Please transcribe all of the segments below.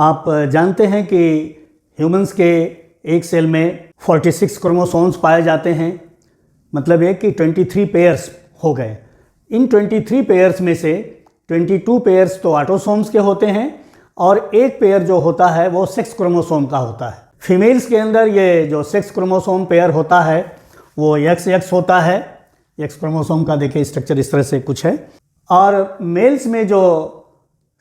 आप जानते हैं कि ह्यूमंस के एक सेल में 46 क्रोमोसोम्स पाए जाते हैं, मतलब है कि 23 पेयर्स हो गए। इन 23 पेयर्स में से 22 पेयर्स तो ऑटोसोम्स के होते हैं और एक पेयर जो होता है वो सेक्स क्रोमोसोम का होता है। फीमेल्स के अंदर ये जो सेक्स क्रोमोसोम पेयर होता है वो XX होता है। एक्स क्रोमोसोम का देखिए स्ट्रक्चर इस तरह से कुछ है। और मेल्स में जो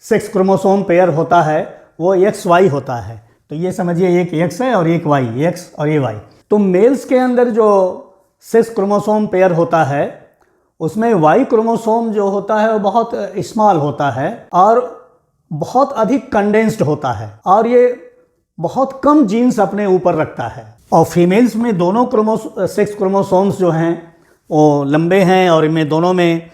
सेक्स क्रोमोसोम पेयर होता है वो XY होता है। तो ये समझिए एक X है और एक Y, X और ये Y। तो मेल्स के अंदर जो सेक्स क्रोमोसोम पेयर होता है उसमें Y क्रोमोसोम जो होता है वो बहुत स्मॉल होता है और बहुत अधिक कंडेंस्ड होता है और ये बहुत कम जीन्स अपने ऊपर रखता है। और फीमेल्स में दोनों सेक्स क्रोमोसोम्स जो हैं वो लंबे हैं और इनमें दोनों में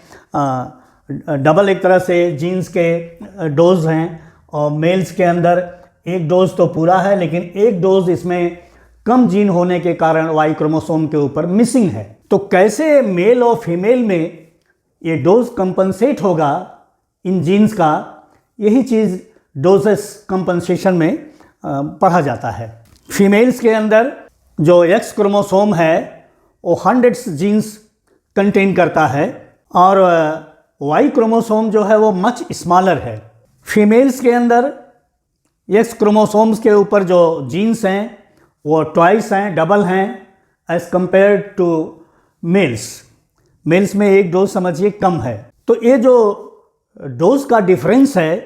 डबल एक तरह से जीन्स के डोज हैं। और मेल्स के अंदर एक डोज तो पूरा है लेकिन एक डोज इसमें कम जीन होने के कारण Y क्रोमोसोम के ऊपर मिसिंग है। तो कैसे मेल और फीमेल में ये डोज कंपनसेट होगा इन जीन्स का, यही चीज़ डोजेस कंपनसेशन में पढ़ा जाता है। फीमेल्स के अंदर जो X क्रोमोसोम है वो 100 जीन्स कंटेन करता है और Y क्रोमोसोम जो है वो मच स्मॉलर है। फीमेल्स के अंदर X क्रोमोसोम्स के ऊपर जो जीन्स हैं वो ट्वाइस हैं, डबल हैं as compare to males. Males में एक डोज समझिए कम है। तो ये जो डोज का डिफरेंस है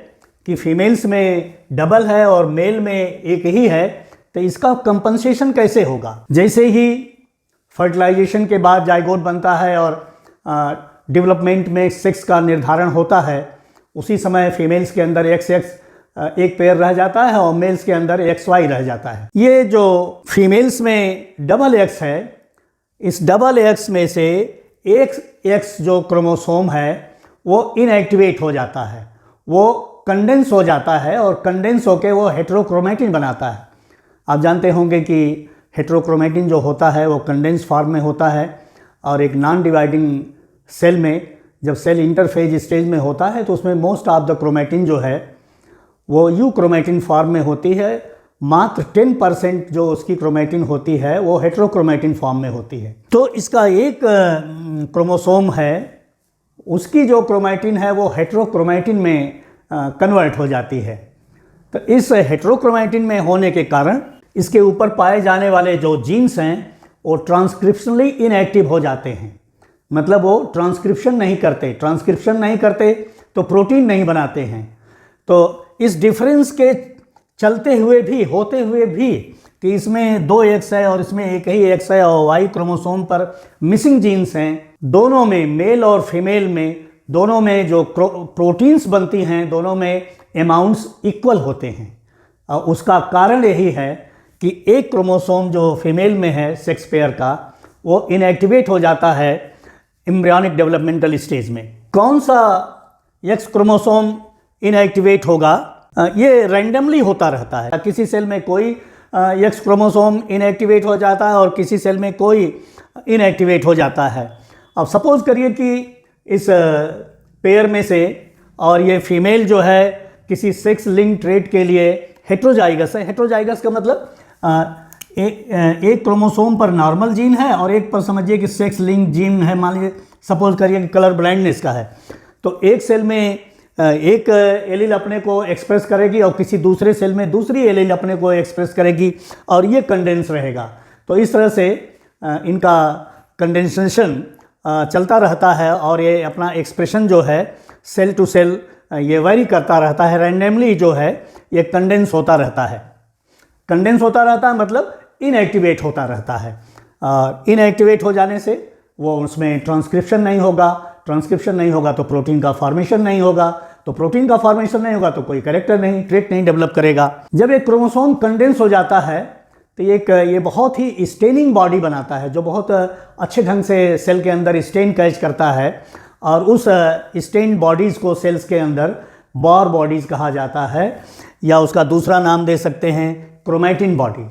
कि फीमेल्स में डबल है और मेल में एक ही है, तो इसका कंपनसेशन कैसे होगा? जैसे ही फर्टिलाइजेशन के बाद जाइगोट बनता है और डेवलपमेंट में सेक्स का निर्धारण होता है, उसी समय फीमेल्स के अंदर XX एक पेयर रह जाता है और मेल्स के अंदर XY रह जाता है। ये जो फीमेल्स में डबल X है, इस डबल X में से एक X जो क्रोमोसोम है वो इनएक्टिवेट हो जाता है, वो कंडेंस हो जाता है और कंडेंस होकर वो हेटेरोक्रोमैटिन बनाता है। आप जानते होंगे कि हेटेरोक्रोमैटिन जो होता है वो कंडेंस फॉर्म में होता है और एक नॉन डिवाइडिंग सेल में जब सेल इंटरफेज स्टेज में होता है तो उसमें मोस्ट ऑफ द क्रोमैटिन जो है वो यू क्रोमैटिन फॉर्म में होती है। मात्र 10% जो उसकी क्रोमैटिन होती है वो हेटेरोक्रोमैटिन फॉर्म में होती है। तो इसका एक क्रोमोसोम है, उसकी जो क्रोमैटिन है वो हेटेरोक्रोमैटिन में कन्वर्ट हो जाती है। तो इस हेटेरोक्रोमैटिन में होने के कारण इसके ऊपर पाए जाने वाले जो जीन्स हैं वो ट्रांसक्रिप्शनली इनएक्टिव हो जाते हैं, मतलब वो ट्रांसक्रिप्शन नहीं करते तो प्रोटीन नहीं बनाते हैं। तो इस डिफरेंस के चलते हुए भी, होते हुए भी कि इसमें 2 X है और इसमें एक ही X है और Y क्रोमोसोम पर मिसिंग जीन्स हैं, दोनों में मेल और फीमेल में दोनों में जो प्रोटीन्स बनती हैं दोनों में अमाउंट्स इक्वल होते हैं। और उसका कारण यही है कि एक क्रोमोसोम जो फीमेल में है सेक्स पेयर का वो इनएक्टिवेट हो जाता है एम्ब्रियोनिक डेवलपमेंटल स्टेज में। कौन सा X क्रोमोसोम इनएक्टिवेट होगा ये रैंडमली होता रहता है। किसी सेल में कोई X क्रोमोसोम इनएक्टिवेट हो जाता है और किसी सेल में कोई इनएक्टिवेट हो जाता है। अब सपोज करिए कि इस पेयर में से और ये फीमेल जो है किसी सेक्स लिंक ट्रेट के लिए हेटेरोजाइगस है। हेटेरोजाइगस का मतलब एक क्रोमोसोम पर नॉर्मल जीन है और एक पर समझिए कि सेक्स लिंक जीन है। मान लीजिए सपोज करिए कि कलर ब्लाइंडनेस का है, तो एक सेल में एक एलील अपने को एक्सप्रेस करेगी और किसी दूसरे सेल में दूसरी एलील अपने को एक्सप्रेस करेगी और ये कंडेंस रहेगा। तो इस तरह से इनका कंडेंसेशन चलता रहता है और ये अपना एक्सप्रेशन जो है सेल टू सेल ये वेरी करता रहता है। रैंडमली जो है ये कंडेंस होता रहता है। कंडेंस होता रहता है मतलब इनएक्टिवेट होता रहता है। इनएक्टिवेट हो जाने से वो उसमें ट्रांसक्रिप्शन नहीं होगा तो प्रोटीन का फॉर्मेशन नहीं होगा, तो प्रोटीन का फॉर्मेशन नहीं होगा तो कोई कैरेक्टर नहीं, ट्रेट नहीं डेवलप करेगा। जब एक क्रोमोसोम कंडेंस हो जाता है तो ये बहुत ही स्टेनिंग बॉडी बनाता है जो बहुत अच्छे ढंग से सेल के अंदर स्टेन कैच करता है और उस स्टेन बॉडीज़ को सेल्स के अंदर बॉर बॉडीज़ कहा जाता है या उसका दूसरा नाम दे सकते हैं क्रोमैटिन बॉडी।